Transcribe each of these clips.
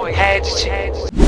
Reddit.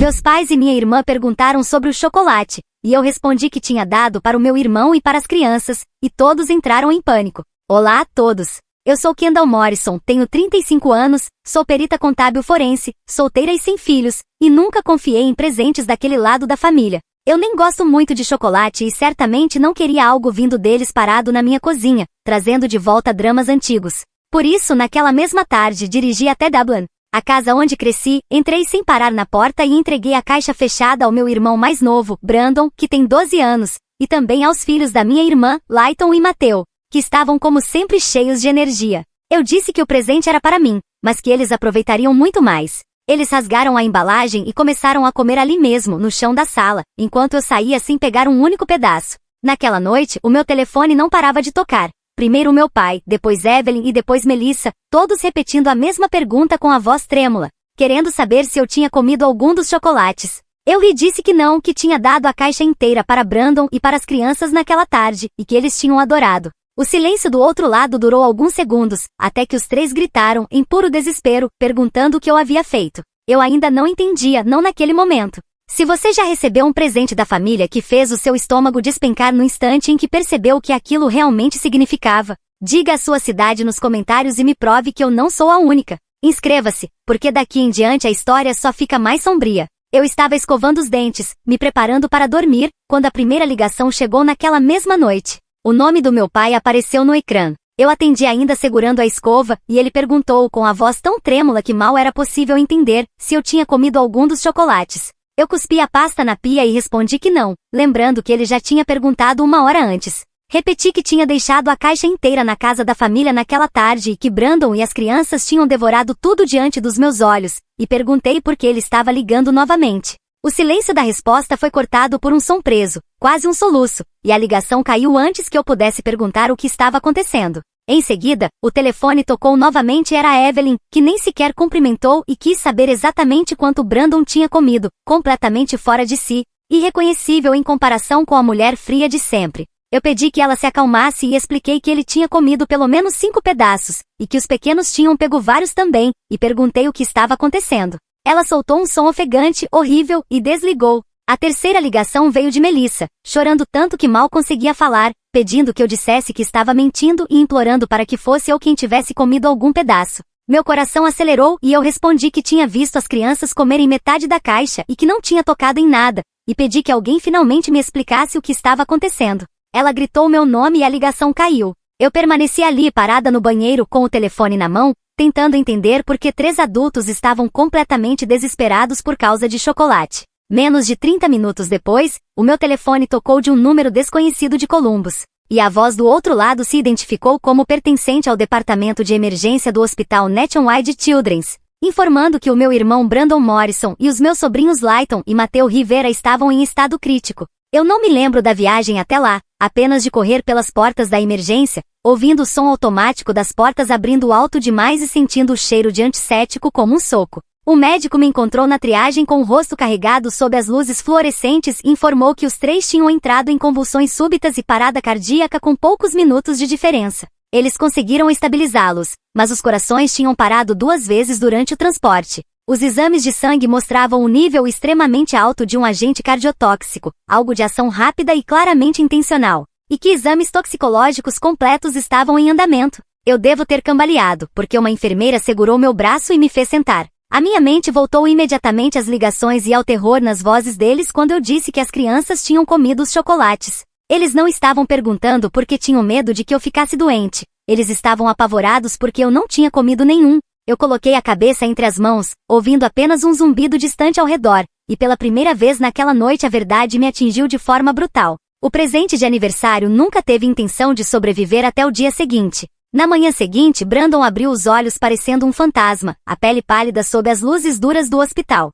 Meus pais e minha irmã perguntaram sobre o chocolate, e eu respondi que tinha dado para o meu irmão e para as crianças, e todos entraram em pânico. Olá a todos! Eu sou Kendall Morrison, tenho 35 anos, sou perita contábil forense, solteira e sem filhos, e nunca confiei em presentes daquele lado da família. Eu nem gosto muito de chocolate e certamente não queria algo vindo deles parado na minha cozinha, trazendo de volta dramas antigos. Por isso, naquela mesma tarde, dirigi até Dublin, a casa onde cresci, entrei sem parar na porta e entreguei a caixa fechada ao meu irmão mais novo, Brandon, que tem 12 anos, e também aos filhos da minha irmã, Layton e Mateo, que estavam como sempre cheios de energia. Eu disse que o presente era para mim, mas que eles aproveitariam muito mais. Eles rasgaram a embalagem e começaram a comer ali mesmo, no chão da sala, enquanto eu saía sem pegar um único pedaço. Naquela noite, o meu telefone não parava de tocar. Primeiro o meu pai, depois Evelyn e depois Melissa, todos repetindo a mesma pergunta com a voz trêmula, querendo saber se eu tinha comido algum dos chocolates. Eu lhe disse que não, que tinha dado a caixa inteira para Brandon e para as crianças naquela tarde, e que eles tinham adorado. O silêncio do outro lado durou alguns segundos, até que os três gritaram, em puro desespero, perguntando o que eu havia feito. Eu ainda não entendia, não naquele momento. Se você já recebeu um presente da família que fez o seu estômago despencar no instante em que percebeu o que aquilo realmente significava, diga a sua cidade nos comentários e me prove que eu não sou a única. Inscreva-se, porque daqui em diante a história só fica mais sombria. Eu estava escovando os dentes, me preparando para dormir, quando a primeira ligação chegou naquela mesma noite. O nome do meu pai apareceu no ecrã. Eu atendi ainda segurando a escova, e ele perguntou com a voz tão trêmula que mal era possível entender se eu tinha comido algum dos chocolates. Eu cuspi a pasta na pia e respondi que não, lembrando que ele já tinha perguntado uma hora antes. Repeti que tinha deixado a caixa inteira na casa da família naquela tarde e que Brandon e as crianças tinham devorado tudo diante dos meus olhos, e perguntei por que ele estava ligando novamente. O silêncio da resposta foi cortado por um som preso, quase um soluço, e a ligação caiu antes que eu pudesse perguntar o que estava acontecendo. Em seguida, o telefone tocou novamente e era a Evelyn, que nem sequer cumprimentou e quis saber exatamente quanto Brandon tinha comido, completamente fora de si, irreconhecível em comparação com a mulher fria de sempre. Eu pedi que ela se acalmasse e expliquei que ele tinha comido pelo menos 5 pedaços, e que os pequenos tinham pego vários também, e perguntei o que estava acontecendo. Ela soltou um som ofegante, horrível, e desligou. A terceira ligação veio de Melissa, chorando tanto que mal conseguia falar, pedindo que eu dissesse que estava mentindo e implorando para que fosse eu quem tivesse comido algum pedaço. Meu coração acelerou e eu respondi que tinha visto as crianças comerem metade da caixa e que não tinha tocado em nada, e pedi que alguém finalmente me explicasse o que estava acontecendo. Ela gritou meu nome e a ligação caiu. Eu permaneci ali parada no banheiro com o telefone na mão, tentando entender por que 3 adultos estavam completamente desesperados por causa de chocolate. Menos de 30 minutos depois, o meu telefone tocou de um número desconhecido de Columbus, e a voz do outro lado se identificou como pertencente ao departamento de emergência do Hospital Nationwide Children's, informando que o meu irmão Brandon Morrison e os meus sobrinhos Layton e Mateo Rivera estavam em estado crítico. Eu não me lembro da viagem até lá, apenas de correr pelas portas da emergência, ouvindo o som automático das portas abrindo alto demais e sentindo o cheiro de antisséptico como um soco. O médico me encontrou na triagem com o rosto carregado sob as luzes fluorescentes e informou que os 3 tinham entrado em convulsões súbitas e parada cardíaca com poucos minutos de diferença. Eles conseguiram estabilizá-los, mas os corações tinham parado 2 vezes durante o transporte. Os exames de sangue mostravam um nível extremamente alto de um agente cardiotóxico, algo de ação rápida e claramente intencional, e que exames toxicológicos completos estavam em andamento. Eu devo ter cambaleado, porque uma enfermeira segurou meu braço e me fez sentar. A minha mente voltou imediatamente às ligações e ao terror nas vozes deles quando eu disse que as crianças tinham comido os chocolates. Eles não estavam perguntando porque tinham medo de que eu ficasse doente. Eles estavam apavorados porque eu não tinha comido nenhum. Eu coloquei a cabeça entre as mãos, ouvindo apenas um zumbido distante ao redor, e pela primeira vez naquela noite a verdade me atingiu de forma brutal. O presente de aniversário nunca teve intenção de sobreviver até o dia seguinte. Na manhã seguinte, Brandon abriu os olhos parecendo um fantasma, a pele pálida sob as luzes duras do hospital.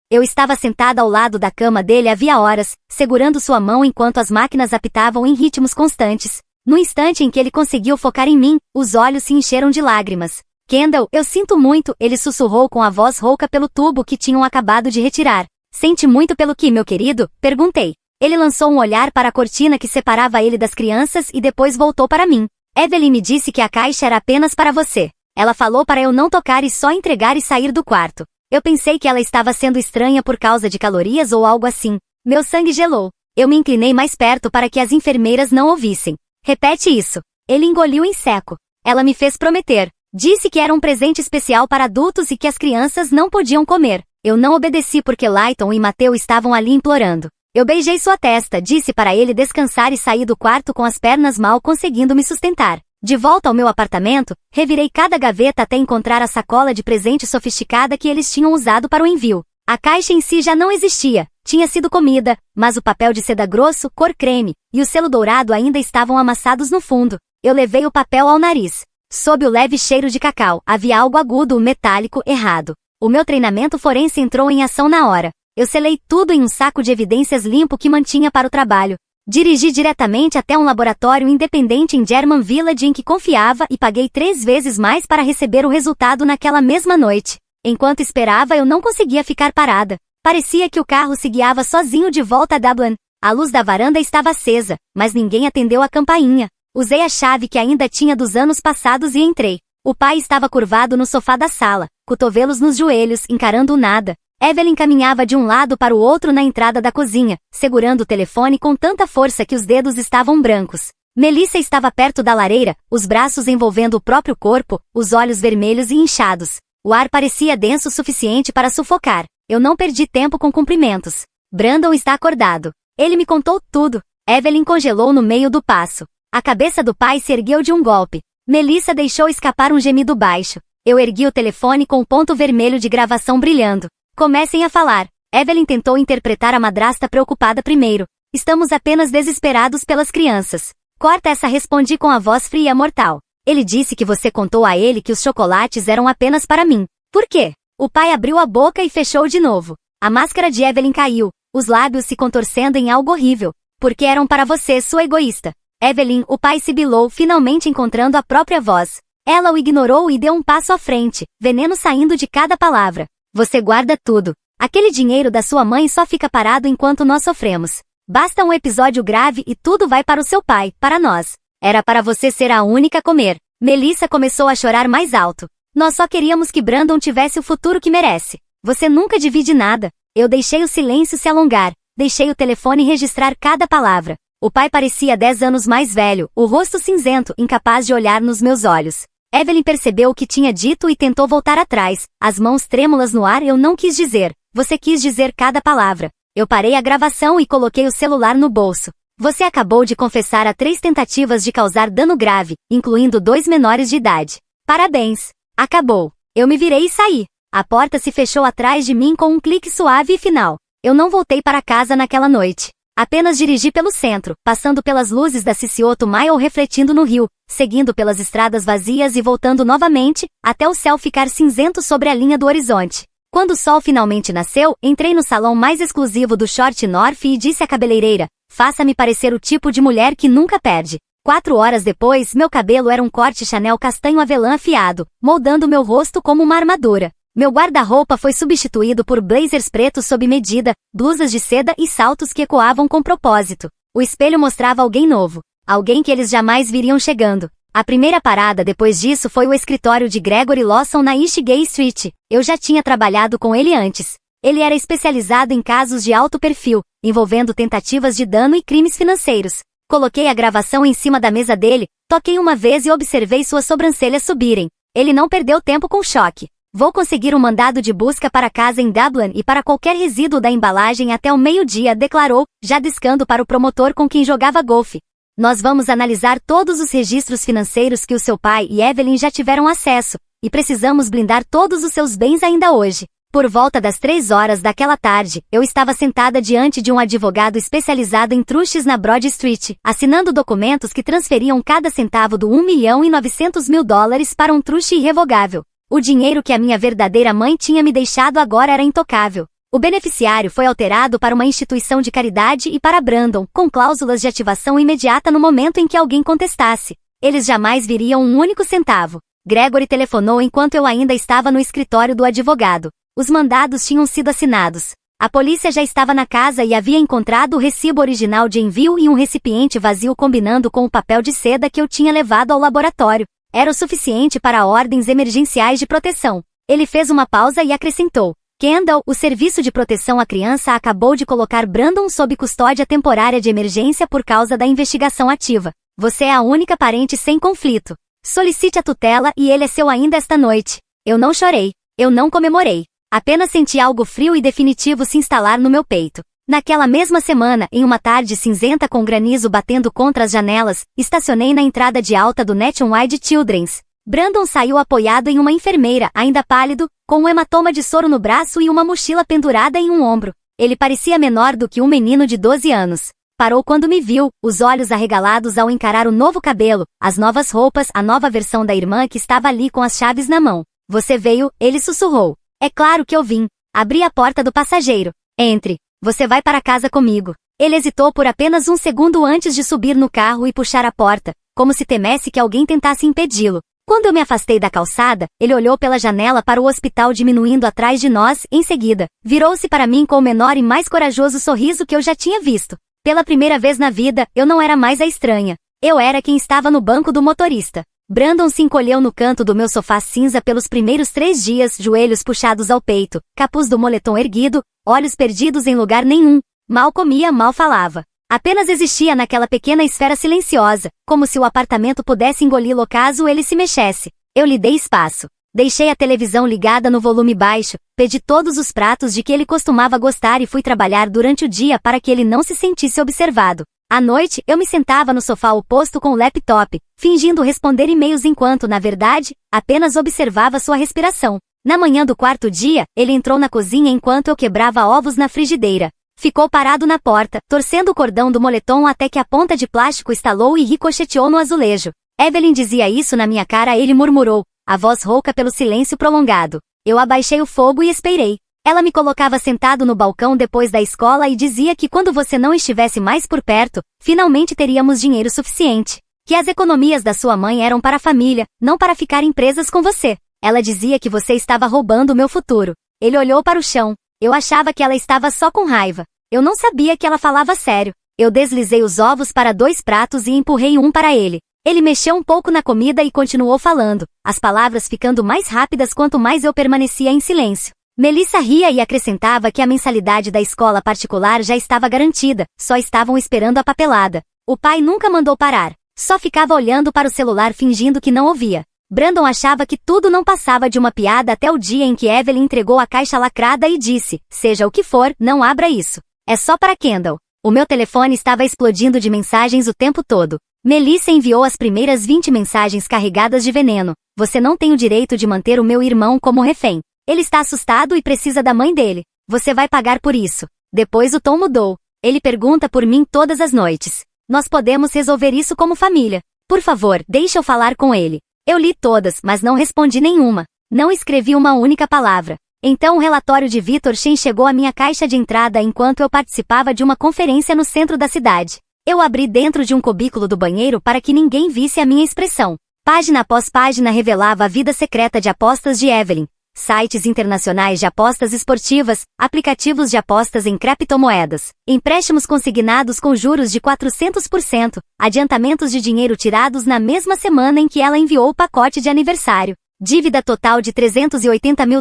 Eu estava sentada ao lado da cama dele havia horas, segurando sua mão enquanto as máquinas apitavam em ritmos constantes. No instante em que ele conseguiu focar em mim, os olhos se encheram de lágrimas. Kendall, eu sinto muito, ele sussurrou com a voz rouca pelo tubo que tinham acabado de retirar. Sente muito pelo que, meu querido? Perguntei. Ele lançou um olhar para a cortina que separava ele das crianças e depois voltou para mim. Evelyn me disse que a caixa era apenas para você. Ela falou para eu não tocar e só entregar e sair do quarto. Eu pensei que ela estava sendo estranha por causa de calorias ou algo assim. Meu sangue gelou. Eu me inclinei mais perto para que as enfermeiras não ouvissem. Repete isso. Ele engoliu em seco. Ela me fez prometer. Disse que era um presente especial para adultos e que as crianças não podiam comer. Eu não obedeci porque Layton e Mateu estavam ali implorando. Eu beijei sua testa, disse para ele descansar e saí do quarto com as pernas mal conseguindo me sustentar. De volta ao meu apartamento, revirei cada gaveta até encontrar a sacola de presente sofisticada que eles tinham usado para o envio. A caixa em si já não existia, tinha sido comida, mas o papel de seda grosso, cor creme, e o selo dourado ainda estavam amassados no fundo. Eu levei o papel ao nariz. Sob o leve cheiro de cacau, havia algo agudo, metálico, errado. O meu treinamento forense entrou em ação na hora. Eu selei tudo em um saco de evidências limpo que mantinha para o trabalho. Dirigi diretamente até um laboratório independente em German Village em que confiava e paguei 3 vezes mais para receber o resultado naquela mesma noite. Enquanto esperava, eu não conseguia ficar parada. Parecia que o carro se guiava sozinho de volta a Dublin. A luz da varanda estava acesa, mas ninguém atendeu a campainha. Usei a chave que ainda tinha dos anos passados e entrei. O pai estava curvado no sofá da sala, cotovelos nos joelhos, encarando o nada. Evelyn caminhava de um lado para o outro na entrada da cozinha, segurando o telefone com tanta força que os dedos estavam brancos. Melissa estava perto da lareira, os braços envolvendo o próprio corpo, os olhos vermelhos e inchados. O ar parecia denso o suficiente para sufocar. Eu não perdi tempo com cumprimentos. Brandon está acordado. Ele me contou tudo. Evelyn congelou no meio do passo. A cabeça do pai se ergueu de um golpe. Melissa deixou escapar um gemido baixo. Eu ergui o telefone com o ponto vermelho de gravação brilhando. Comecem a falar. Evelyn tentou interpretar a madrasta preocupada primeiro. Estamos apenas desesperados pelas crianças. Corta essa, respondi com a voz fria mortal. Ele disse que você contou a ele que os chocolates eram apenas para mim. Por quê? O pai abriu a boca e fechou de novo. A máscara de Evelyn caiu, os lábios se contorcendo em algo horrível. Porque eram para você, sua egoísta. Evelyn, o pai sibilou, finalmente encontrando a própria voz. Ela o ignorou e deu um passo à frente, veneno saindo de cada palavra. Você guarda tudo. Aquele dinheiro da sua mãe só fica parado enquanto nós sofremos. Basta um episódio grave e tudo vai para o seu pai, para nós. Era para você ser a única a comer. Melissa começou a chorar mais alto. Nós só queríamos que Brandon tivesse o futuro que merece. Você nunca divide nada. Eu deixei o silêncio se alongar. Deixei o telefone registrar cada palavra. O pai parecia 10 anos mais velho, o rosto cinzento, incapaz de olhar nos meus olhos. Evelyn percebeu o que tinha dito e tentou voltar atrás, as mãos trêmulas no ar. Eu não quis dizer. Você quis dizer cada palavra. Eu parei a gravação e coloquei o celular no bolso. Você acabou de confessar a 3 tentativas de causar dano grave, incluindo 2 menores de idade. Parabéns. Acabou. Eu me virei e saí. A porta se fechou atrás de mim com um clique suave e final. Eu não voltei para casa naquela noite. Apenas dirigi pelo centro, passando pelas luzes da Cicioto Mile refletindo no rio, seguindo pelas estradas vazias e voltando novamente, até o céu ficar cinzento sobre a linha do horizonte. Quando o sol finalmente nasceu, entrei no salão mais exclusivo do Short North e disse à cabeleireira, faça-me parecer o tipo de mulher que nunca perde. 4 horas depois, meu cabelo era um corte Chanel castanho avelã afiado, moldando meu rosto como uma armadura. Meu guarda-roupa foi substituído por blazers pretos sob medida, blusas de seda e saltos que ecoavam com propósito. O espelho mostrava alguém novo. Alguém que eles jamais viriam chegando. A primeira parada depois disso foi o escritório de Gregory Lawson na East Gay Street. Eu já tinha trabalhado com ele antes. Ele era especializado em casos de alto perfil, envolvendo tentativas de dano e crimes financeiros. Coloquei a gravação em cima da mesa dele, toquei uma vez e observei suas sobrancelhas subirem. Ele não perdeu tempo com choque. Vou conseguir um mandado de busca para casa em Dublin e para qualquer resíduo da embalagem até o meio-dia, declarou, já discando para o promotor com quem jogava golfe. Nós vamos analisar todos os registros financeiros que o seu pai e Evelyn já tiveram acesso, e precisamos blindar todos os seus bens ainda hoje. Por volta das 3 horas daquela tarde, eu estava sentada diante de um advogado especializado em trustes na Broad Street, assinando documentos que transferiam cada centavo do $1.900.000 para um truste irrevogável. O dinheiro que a minha verdadeira mãe tinha me deixado agora era intocável. O beneficiário foi alterado para uma instituição de caridade e para Brandon, com cláusulas de ativação imediata no momento em que alguém contestasse. Eles jamais viriam um único centavo. Gregory telefonou enquanto eu ainda estava no escritório do advogado. Os mandados tinham sido assinados. A polícia já estava na casa e havia encontrado o recibo original de envio e um recipiente vazio combinando com o papel de seda que eu tinha levado ao laboratório. Era o suficiente para ordens emergenciais de proteção. Ele fez uma pausa e acrescentou: Kendall, o serviço de proteção à criança acabou de colocar Brandon sob custódia temporária de emergência por causa da investigação ativa. Você é a única parente sem conflito. Solicite a tutela e ele é seu ainda esta noite. Eu não chorei. Eu não comemorei. Apenas senti algo frio e definitivo se instalar no meu peito. Naquela mesma semana, em uma tarde cinzenta com granizo batendo contra as janelas, estacionei na entrada de alta do Nationwide Children's. Brandon saiu apoiado em uma enfermeira, ainda pálido, com um hematoma de soro no braço e uma mochila pendurada em um ombro. Ele parecia menor do que um menino de 12 anos. Parou quando me viu, os olhos arregalados ao encarar o novo cabelo, as novas roupas, a nova versão da irmã que estava ali com as chaves na mão. Você veio, ele sussurrou. É claro que eu vim. Abri a porta do passageiro. Entre. Você vai para casa comigo. Ele hesitou por apenas um segundo antes de subir no carro e puxar a porta, como se temesse que alguém tentasse impedi-lo. Quando eu me afastei da calçada, ele olhou pela janela para o hospital diminuindo atrás de nós, em seguida, virou-se para mim com o menor e mais corajoso sorriso que eu já tinha visto. Pela primeira vez na vida, eu não era mais a estranha. Eu era quem estava no banco do motorista. Brandon se encolheu no canto do meu sofá cinza pelos primeiros 3 dias, joelhos puxados ao peito, capuz do moletom erguido, olhos perdidos em lugar nenhum. Mal comia, mal falava. Apenas existia naquela pequena esfera silenciosa, como se o apartamento pudesse engoli-lo caso ele se mexesse. Eu lhe dei espaço. Deixei a televisão ligada no volume baixo, pedi todos os pratos de que ele costumava gostar e fui trabalhar durante o dia para que ele não se sentisse observado. À noite, eu me sentava no sofá oposto com o laptop, fingindo responder e-mails enquanto, na verdade, apenas observava sua respiração. Na manhã do 4º dia, ele entrou na cozinha enquanto eu quebrava ovos na frigideira. Ficou parado na porta, torcendo o cordão do moletom até que a ponta de plástico estalou e ricocheteou no azulejo. Evelyn dizia isso na minha cara, ele murmurou, a voz rouca pelo silêncio prolongado. Eu abaixei o fogo e esperei. Ela me colocava sentado no balcão depois da escola e dizia que quando você não estivesse mais por perto, finalmente teríamos dinheiro suficiente. Que as economias da sua mãe eram para a família, não para ficarem presas com você. Ela dizia que você estava roubando o meu futuro. Ele olhou para o chão. Eu achava que ela estava só com raiva. Eu não sabia que ela falava sério. Eu deslizei os ovos para 2 pratos e empurrei um para ele. Ele mexeu um pouco na comida e continuou falando, as palavras ficando mais rápidas quanto mais eu permanecia em silêncio. Melissa ria e acrescentava que a mensalidade da escola particular já estava garantida, só estavam esperando a papelada. O pai nunca mandou parar, só ficava olhando para o celular fingindo que não ouvia. Brandon achava que tudo não passava de uma piada até o dia em que Evelyn entregou a caixa lacrada e disse, seja o que for, não abra isso. É só para Kendall. O meu telefone estava explodindo de mensagens o tempo todo. Melissa enviou as primeiras 20 mensagens carregadas de veneno. Você não tem o direito de manter o meu irmão como refém. Ele está assustado e precisa da mãe dele. Você vai pagar por isso. Depois o tom mudou. Ele pergunta por mim todas as noites. Nós podemos resolver isso como família. Por favor, deixe eu falar com ele. Eu li todas, mas não respondi nenhuma. Não escrevi uma única palavra. Então o relatório de Victor Shen chegou à minha caixa de entrada enquanto eu participava de uma conferência no centro da cidade. Eu abri dentro de um cubículo do banheiro para que ninguém visse a minha expressão. Página após página revelava a vida secreta de apostas de Evelyn. Sites internacionais de apostas esportivas, aplicativos de apostas em criptomoedas, empréstimos consignados com juros de 400%, adiantamentos de dinheiro tirados na mesma semana em que ela enviou o pacote de aniversário, dívida total de $380 mil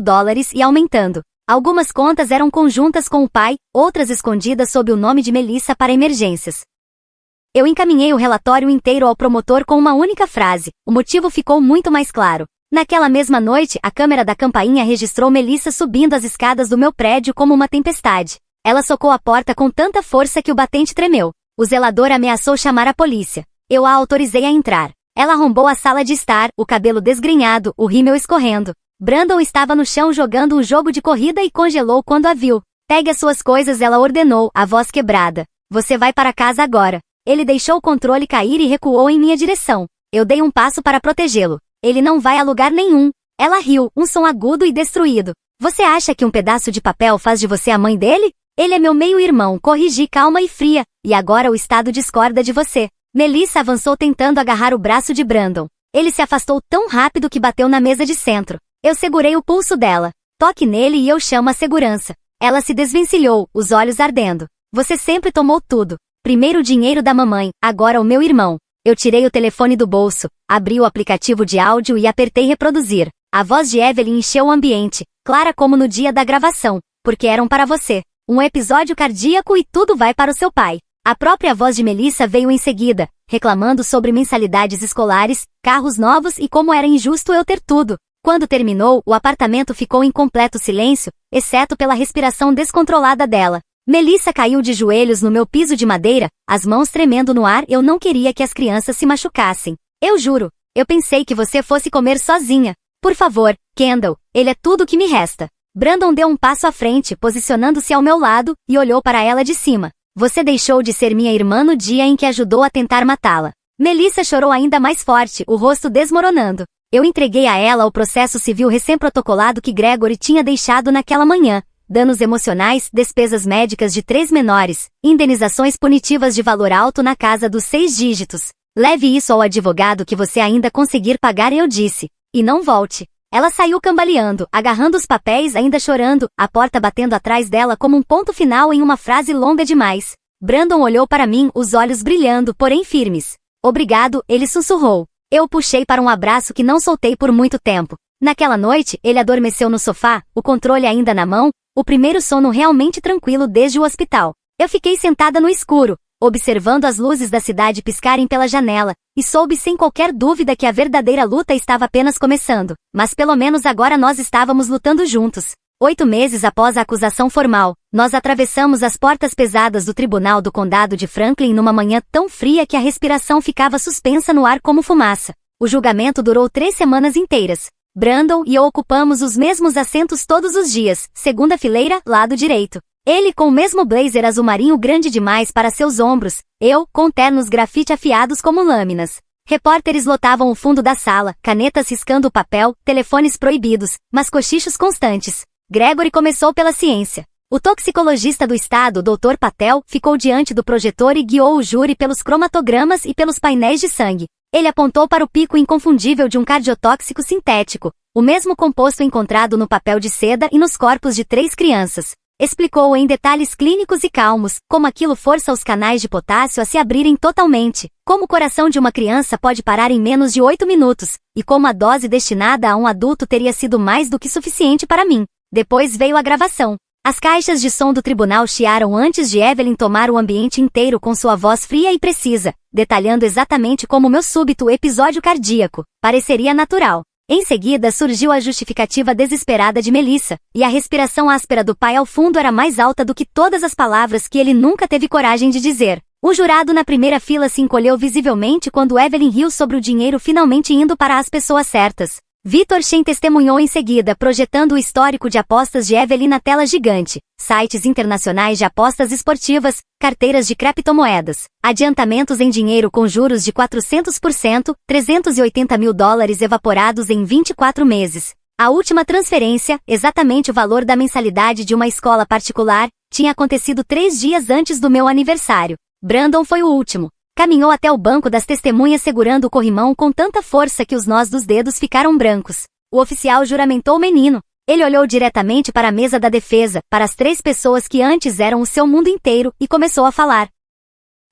e aumentando. Algumas contas eram conjuntas com o pai, outras escondidas sob o nome de Melissa para emergências. Eu encaminhei o relatório inteiro ao promotor com uma única frase, o motivo ficou muito mais claro. Naquela mesma noite, a câmera da campainha registrou Melissa subindo as escadas do meu prédio como uma tempestade. Ela socou a porta com tanta força que o batente tremeu. O zelador ameaçou chamar a polícia. Eu a autorizei a entrar. Ela arrombou a sala de estar, o cabelo desgrenhado, o rímel escorrendo. Brandon estava no chão jogando um jogo de corrida e congelou quando a viu. Pegue as suas coisas, ela ordenou, a voz quebrada. Você vai para casa agora. Ele deixou o controle cair e recuou em minha direção. Eu dei um passo para protegê-lo. Ele não vai a lugar nenhum. Ela riu, um som agudo e destruído. Você acha que um pedaço de papel faz de você a mãe dele? Ele é meu meio-irmão, corrigi calma e fria, e agora o Estado discorda de você. Melissa avançou tentando agarrar o braço de Brandon. Ele se afastou tão rápido que bateu na mesa de centro. Eu segurei o pulso dela. Toque nele e eu chamo a segurança. Ela se desvencilhou, os olhos ardendo. Você sempre tomou tudo. Primeiro o dinheiro da mamãe, agora o meu irmão. Eu tirei o telefone do bolso, abri o aplicativo de áudio e apertei reproduzir. A voz de Evelyn encheu o ambiente, clara como no dia da gravação, porque eram para você. Um episódio cardíaco e tudo vai para o seu pai. A própria voz de Melissa veio em seguida, reclamando sobre mensalidades escolares, carros novos e como era injusto eu ter tudo. Quando terminou, o apartamento ficou em completo silêncio, exceto pela respiração descontrolada dela. Melissa caiu de joelhos no meu piso de madeira, as mãos tremendo no ar. Eu não queria que as crianças se machucassem. Eu juro, eu pensei que você fosse comer sozinha. Por favor, Kendall, ele é tudo que me resta. Brandon deu um passo à frente, posicionando-se ao meu lado, e olhou para ela de cima. Você deixou de ser minha irmã no dia em que ajudou a tentar matá-la. Melissa chorou ainda mais forte, o rosto desmoronando. Eu entreguei a ela o processo civil recém-protocolado que Gregory tinha deixado naquela manhã. Danos emocionais, despesas médicas de 3 menores, indenizações punitivas de valor alto na casa dos 6 dígitos. Leve isso ao advogado que você ainda conseguir pagar, eu disse. E não volte. Ela saiu cambaleando, agarrando os papéis, ainda chorando, a porta batendo atrás dela como um ponto final em uma frase longa demais. Brandon olhou para mim, os olhos brilhando, porém firmes. Obrigado, ele sussurrou. Eu o puxei para um abraço que não soltei por muito tempo. Naquela noite, ele adormeceu no sofá, o controle ainda na mão, o primeiro sono realmente tranquilo desde o hospital. Eu fiquei sentada no escuro, observando as luzes da cidade piscarem pela janela, e soube sem qualquer dúvida que a verdadeira luta estava apenas começando. Mas pelo menos agora nós estávamos lutando juntos. 8 meses após a acusação formal, nós atravessamos as portas pesadas do Tribunal do Condado de Franklin numa manhã tão fria que a respiração ficava suspensa no ar como fumaça. O julgamento durou 3 semanas inteiras. Brandon e eu ocupamos os mesmos assentos todos os dias, segunda fileira, lado direito. Ele com o mesmo blazer azul marinho grande demais para seus ombros, eu, com ternos grafite afiados como lâminas. Repórteres lotavam o fundo da sala, canetas riscando o papel, telefones proibidos, mas cochichos constantes. Gregory começou pela ciência. O toxicologista do estado, Dr. Patel, ficou diante do projetor e guiou o júri pelos cromatogramas e pelos painéis de sangue. Ele apontou para o pico inconfundível de um cardiotóxico sintético, o mesmo composto encontrado no papel de seda e nos corpos de 3 crianças. Explicou em detalhes clínicos e calmos, como aquilo força os canais de potássio a se abrirem totalmente, como o coração de uma criança pode parar em menos de 8 minutos, e como a dose destinada a um adulto teria sido mais do que suficiente para mim. Depois veio a gravação. As caixas de som do tribunal chiaram antes de Evelyn tomar o ambiente inteiro com sua voz fria e precisa, detalhando exatamente como meu súbito episódio cardíaco pareceria natural. Em seguida surgiu a justificativa desesperada de Melissa, e a respiração áspera do pai ao fundo era mais alta do que todas as palavras que ele nunca teve coragem de dizer. O jurado na primeira fila se encolheu visivelmente quando Evelyn riu sobre o dinheiro finalmente indo para as pessoas certas. Victor Shen testemunhou em seguida, projetando o histórico de apostas de Evelyn na tela gigante, sites internacionais de apostas esportivas, carteiras de criptomoedas, adiantamentos em dinheiro com juros de 400%, $380 mil evaporados em 24 meses. A última transferência, exatamente o valor da mensalidade de uma escola particular, tinha acontecido 3 dias antes do meu aniversário. Brandon foi o último. Caminhou até o banco das testemunhas segurando o corrimão com tanta força que os nós dos dedos ficaram brancos. O oficial juramentou o menino. Ele olhou diretamente para a mesa da defesa, para as 3 pessoas que antes eram o seu mundo inteiro, e começou a falar.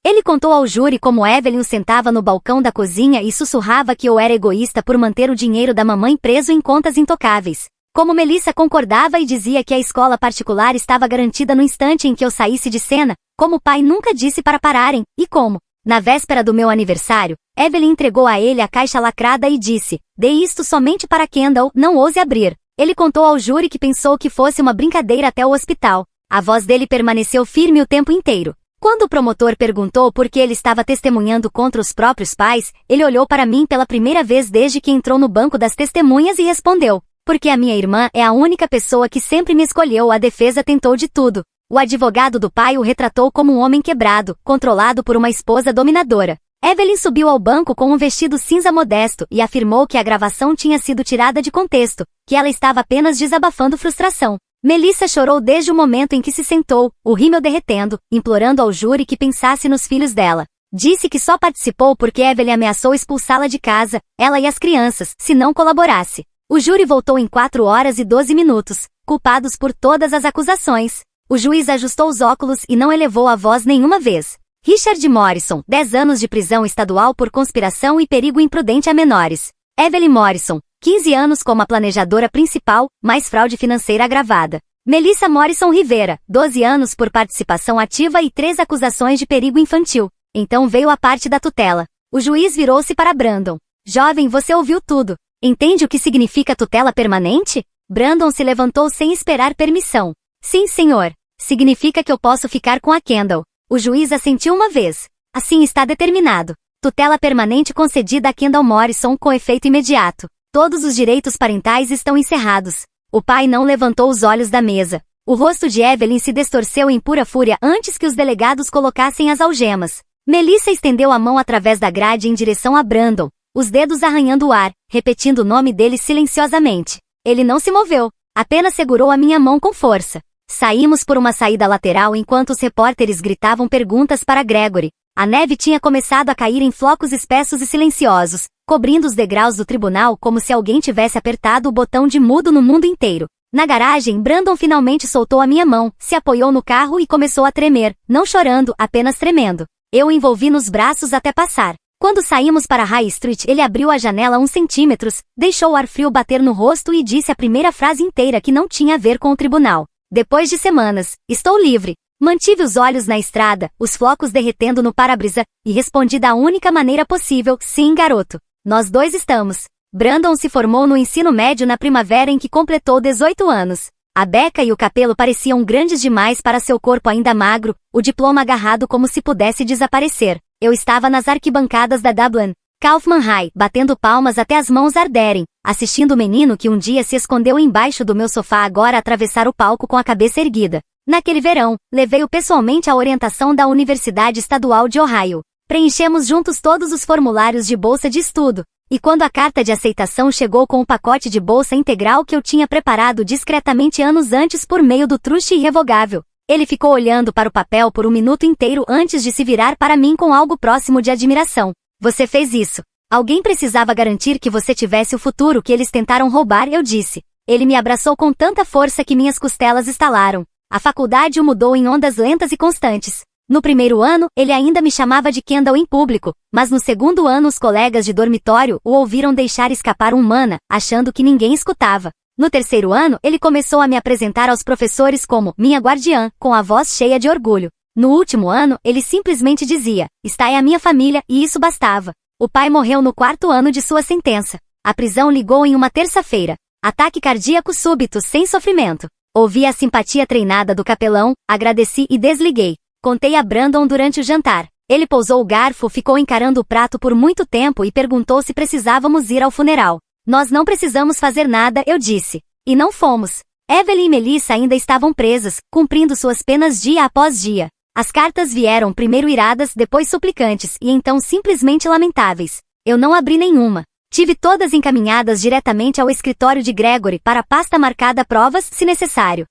Ele contou ao júri como Evelyn o sentava no balcão da cozinha e sussurrava que eu era egoísta por manter o dinheiro da mamãe preso em contas intocáveis. Como Melissa concordava e dizia que a escola particular estava garantida no instante em que eu saísse de cena, como o pai nunca disse para pararem, e como, na véspera do meu aniversário, Evelyn entregou a ele a caixa lacrada e disse, dê isto somente para Kendall, não ouse abrir. Ele contou ao júri que pensou que fosse uma brincadeira até o hospital. A voz dele permaneceu firme o tempo inteiro. Quando o promotor perguntou por que ele estava testemunhando contra os próprios pais, ele olhou para mim pela primeira vez desde que entrou no banco das testemunhas e respondeu, porque a minha irmã é a única pessoa que sempre me escolheu. A defesa tentou de tudo. O advogado do pai o retratou como um homem quebrado, controlado por uma esposa dominadora. Evelyn subiu ao banco com um vestido cinza modesto e afirmou que a gravação tinha sido tirada de contexto, que ela estava apenas desabafando frustração. Melissa chorou desde o momento em que se sentou, o rímel derretendo, implorando ao júri que pensasse nos filhos dela. Disse que só participou porque Evelyn ameaçou expulsá-la de casa, ela e as crianças, se não colaborasse. O júri voltou em 4 horas e 12 minutos, culpados por todas as acusações. O juiz ajustou os óculos e não elevou a voz nenhuma vez. Richard Morrison, 10 anos de prisão estadual por conspiração e perigo imprudente a menores. Evelyn Morrison, 15 anos como a planejadora principal, mais fraude financeira agravada. Melissa Morrison Rivera, 12 anos por participação ativa e 3 acusações de perigo infantil. Então veio a parte da tutela. O juiz virou-se para Brandon. Jovem, você ouviu tudo. Entende o que significa tutela permanente? Brandon se levantou sem esperar permissão. Sim, senhor. Significa que eu posso ficar com a Kendall. O juiz assentiu uma vez. Assim está determinado. Tutela permanente concedida a Kendall Morrison com efeito imediato. Todos os direitos parentais estão encerrados. O pai não levantou os olhos da mesa. O rosto de Evelyn se distorceu em pura fúria antes que os delegados colocassem as algemas. Melissa estendeu a mão através da grade em direção a Brandon, os dedos arranhando o ar, repetindo o nome dele silenciosamente. Ele não se moveu, apenas segurou a minha mão com força. Saímos por uma saída lateral enquanto os repórteres gritavam perguntas para Gregory. A neve tinha começado a cair em flocos espessos e silenciosos, cobrindo os degraus do tribunal como se alguém tivesse apertado o botão de mudo no mundo inteiro. Na garagem, Brandon finalmente soltou a minha mão, se apoiou no carro e começou a tremer, não chorando, apenas tremendo. Eu o envolvi nos braços até passar. Quando saímos para High Street, ele abriu a janela uns centímetros, deixou o ar frio bater no rosto e disse a primeira frase inteira que não tinha a ver com o tribunal. Depois de semanas, estou livre. Mantive os olhos na estrada, os flocos derretendo no para-brisa, e respondi da única maneira possível, sim, garoto. Nós dois estamos. Brandon se formou no ensino médio na primavera em que completou 18 anos. A beca e o cabelo pareciam grandes demais para seu corpo ainda magro, o diploma agarrado como se pudesse desaparecer. Eu estava nas arquibancadas da Dublin Kaufman High, batendo palmas até as mãos arderem, assistindo o menino que um dia se escondeu embaixo do meu sofá agora atravessar o palco com a cabeça erguida. Naquele verão, levei-o pessoalmente à orientação da Universidade Estadual de Ohio. Preenchemos juntos todos os formulários de bolsa de estudo, e quando a carta de aceitação chegou com o pacote de bolsa integral que eu tinha preparado discretamente anos antes por meio do truste irrevogável, ele ficou olhando para o papel por um minuto inteiro antes de se virar para mim com algo próximo de admiração. Você fez isso. Alguém precisava garantir que você tivesse o futuro que eles tentaram roubar, eu disse. Ele me abraçou com tanta força que minhas costelas estalaram. A faculdade o mudou em ondas lentas e constantes. No primeiro ano, ele ainda me chamava de Kendall em público, mas no segundo ano os colegas de dormitório o ouviram deixar escapar um mana, achando que ninguém escutava. No terceiro ano, ele começou a me apresentar aos professores como minha guardiã, com a voz cheia de orgulho. No último ano, ele simplesmente dizia, "Esta é a minha família", e isso bastava. O pai morreu no quarto ano de sua sentença. A prisão ligou em uma terça-feira. Ataque cardíaco súbito, sem sofrimento. Ouvi a simpatia treinada do capelão, agradeci e desliguei. Contei a Brandon durante o jantar. Ele pousou o garfo, ficou encarando o prato por muito tempo e perguntou se precisávamos ir ao funeral. Nós não precisamos fazer nada, eu disse. E não fomos. Evelyn e Melissa ainda estavam presas, cumprindo suas penas dia após dia. As cartas vieram primeiro iradas, depois suplicantes e então simplesmente lamentáveis. Eu não abri nenhuma. Tive todas encaminhadas diretamente ao escritório de Gregory para a pasta marcada provas, se necessário.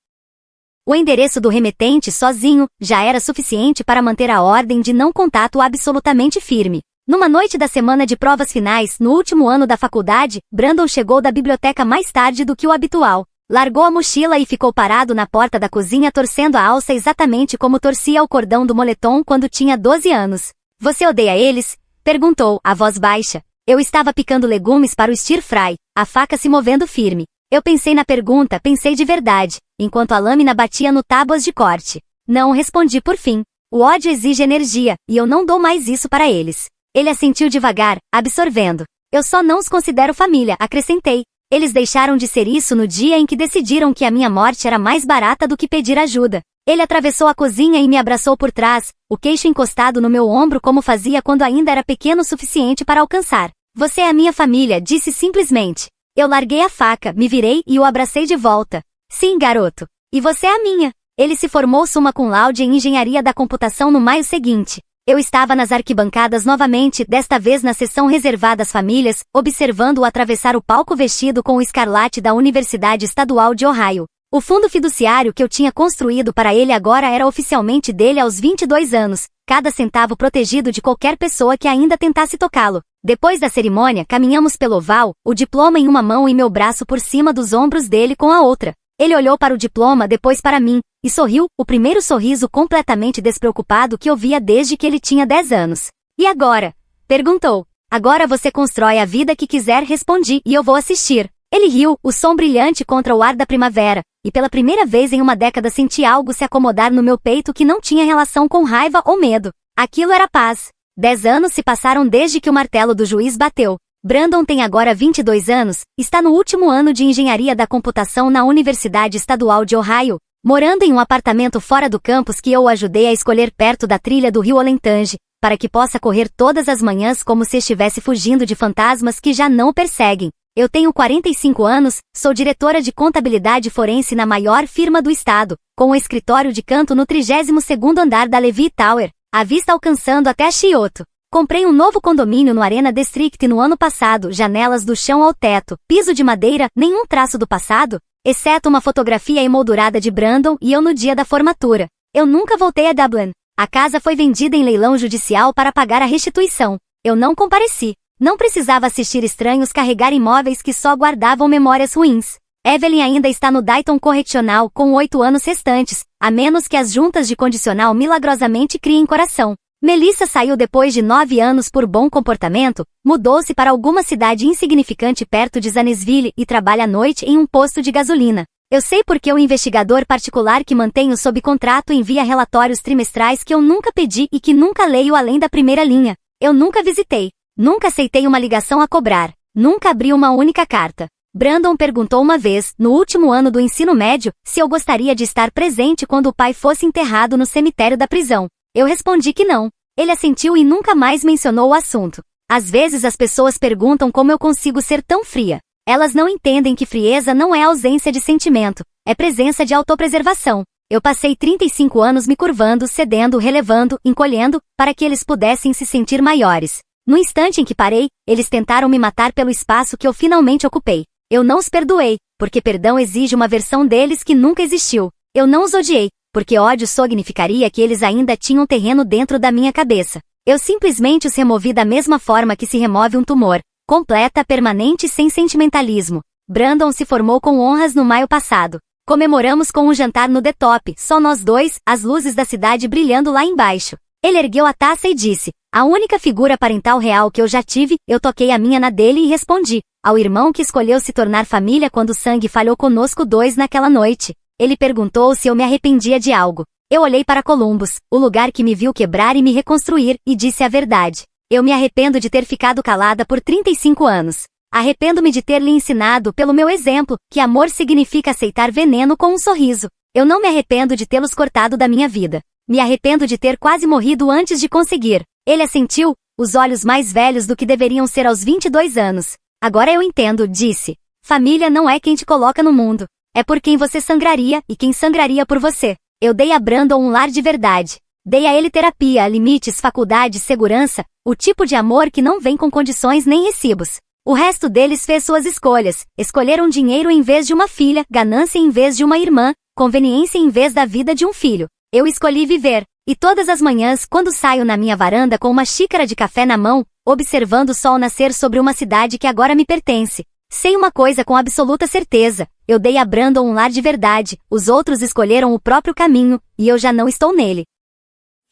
O endereço do remetente sozinho já era suficiente para manter a ordem de não contato absolutamente firme. Numa noite da semana de provas finais, no último ano da faculdade, Brandon chegou da biblioteca mais tarde do que o habitual. Largou a mochila e ficou parado na porta da cozinha torcendo a alça exatamente como torcia o cordão do moletom quando tinha 12 anos. Você odeia eles? Perguntou, a voz baixa. Eu estava picando legumes para o stir-fry, a faca se movendo firme. Eu pensei na pergunta, pensei de verdade, enquanto a lâmina batia no tábuas de corte. Não, respondi por fim. O ódio exige energia, e eu não dou mais isso para eles. Ele assentiu devagar, absorvendo. Eu só não os considero família, acrescentei. Eles deixaram de ser isso no dia em que decidiram que a minha morte era mais barata do que pedir ajuda. Ele atravessou a cozinha e me abraçou por trás, o queixo encostado no meu ombro como fazia quando ainda era pequeno o suficiente para alcançar. Você é a minha família, disse simplesmente. Eu larguei a faca, me virei e o abracei de volta. Sim, garoto. E você é a minha. Ele se formou summa cum laude em engenharia da computação no maio seguinte. Eu estava nas arquibancadas novamente, desta vez na seção reservada às famílias, observando-o atravessar o palco vestido com o escarlate da Universidade Estadual de Ohio. O fundo fiduciário que eu tinha construído para ele agora era oficialmente dele aos 22 anos, cada centavo protegido de qualquer pessoa que ainda tentasse tocá-lo. Depois da cerimônia, caminhamos pelo oval, o diploma em uma mão e meu braço por cima dos ombros dele com a outra. Ele olhou para o diploma, depois para mim, e sorriu, o primeiro sorriso completamente despreocupado que eu via desde que ele tinha 10 anos. E agora? Perguntou. Agora você constrói a vida que quiser, respondi, e eu vou assistir. Ele riu, o som brilhante contra o ar da primavera, e pela primeira vez em uma década senti algo se acomodar no meu peito que não tinha relação com raiva ou medo. Aquilo era paz. 10 anos se passaram desde que o martelo do juiz bateu. Brandon tem agora 22 anos, está no último ano de engenharia da computação na Universidade Estadual de Ohio, morando em um apartamento fora do campus que eu o ajudei a escolher perto da trilha do rio Olentangy, para que possa correr todas as manhãs como se estivesse fugindo de fantasmas que já não o perseguem. Eu tenho 45 anos, sou diretora de contabilidade forense na maior firma do estado, com um escritório de canto no 32º andar da Levi Tower, a vista alcançando até Chioto. Comprei um novo condomínio no Arena District no ano passado, janelas do chão ao teto, piso de madeira, nenhum traço do passado, exceto uma fotografia emoldurada de Brandon e eu no dia da formatura. Eu nunca voltei a Dublin. A casa foi vendida em leilão judicial para pagar a restituição. Eu não compareci. Não precisava assistir estranhos carregar imóveis que só guardavam memórias ruins. Evelyn ainda está no Dayton Correctional com 8 anos restantes, a menos que as juntas de condicional milagrosamente criem coração. Melissa saiu depois de 9 anos por bom comportamento, mudou-se para alguma cidade insignificante perto de Zanesville e trabalha à noite em um posto de gasolina. Eu sei porque o investigador particular que mantenho sob contrato envia relatórios trimestrais que eu nunca pedi e que nunca leio além da primeira linha. Eu nunca visitei. Nunca aceitei uma ligação a cobrar. Nunca abri uma única carta. Brandon perguntou uma vez, no último ano do ensino médio, se eu gostaria de estar presente quando o pai fosse enterrado no cemitério da prisão. Eu respondi que não. Ele assentiu e nunca mais mencionou o assunto. Às vezes as pessoas perguntam como eu consigo ser tão fria. Elas não entendem que frieza não é ausência de sentimento, é presença de autopreservação. Eu passei 35 anos me curvando, cedendo, relevando, encolhendo, para que eles pudessem se sentir maiores. No instante em que parei, eles tentaram me matar pelo espaço que eu finalmente ocupei. Eu não os perdoei, porque perdão exige uma versão deles que nunca existiu. Eu não os odiei, porque ódio significaria que eles ainda tinham terreno dentro da minha cabeça. Eu simplesmente os removi da mesma forma que se remove um tumor, completa, permanente e sem sentimentalismo. Brandon se formou com honras no maio passado. Comemoramos com um jantar no The Top, só nós dois, as luzes da cidade brilhando lá embaixo. Ele ergueu a taça e disse, a única figura parental real que eu já tive, eu toquei a minha na dele e respondi, ao irmão que escolheu se tornar família quando o sangue falhou conosco dois naquela noite. Ele perguntou se eu me arrependia de algo. Eu olhei para Columbus, o lugar que me viu quebrar e me reconstruir, e disse a verdade. Eu me arrependo de ter ficado calada por 35 anos. Arrependo-me de ter lhe ensinado, pelo meu exemplo, que amor significa aceitar veneno com um sorriso. Eu não me arrependo de tê-los cortado da minha vida. Me arrependo de ter quase morrido antes de conseguir. Ele assentiu, os olhos mais velhos do que deveriam ser aos 22 anos. Agora eu entendo, disse. Família não é quem te coloca no mundo. É por quem você sangraria e quem sangraria por você. Eu dei a Brandon um lar de verdade. Dei a ele terapia, limites, faculdade, segurança, o tipo de amor que não vem com condições nem recibos. O resto deles fez suas escolhas. Escolheram dinheiro em vez de uma filha, ganância em vez de uma irmã, conveniência em vez da vida de um filho. Eu escolhi viver. E todas as manhãs, quando saio na minha varanda com uma xícara de café na mão, observando o sol nascer sobre uma cidade que agora me pertence, sei uma coisa com absoluta certeza. Eu dei a Brandon um lar de verdade, os outros escolheram o próprio caminho, e eu já não estou nele.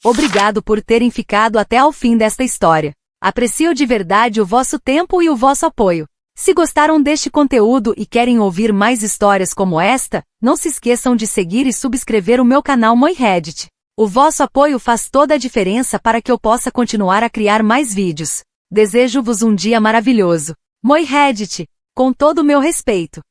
Obrigado por terem ficado até ao fim desta história. Aprecio de verdade o vosso tempo e o vosso apoio. Se gostaram deste conteúdo e querem ouvir mais histórias como esta, não se esqueçam de seguir e subscrever o meu canal Moi Reddit. O vosso apoio faz toda a diferença para que eu possa continuar a criar mais vídeos. Desejo-vos um dia maravilhoso. Moi Reddit, com todo o meu respeito.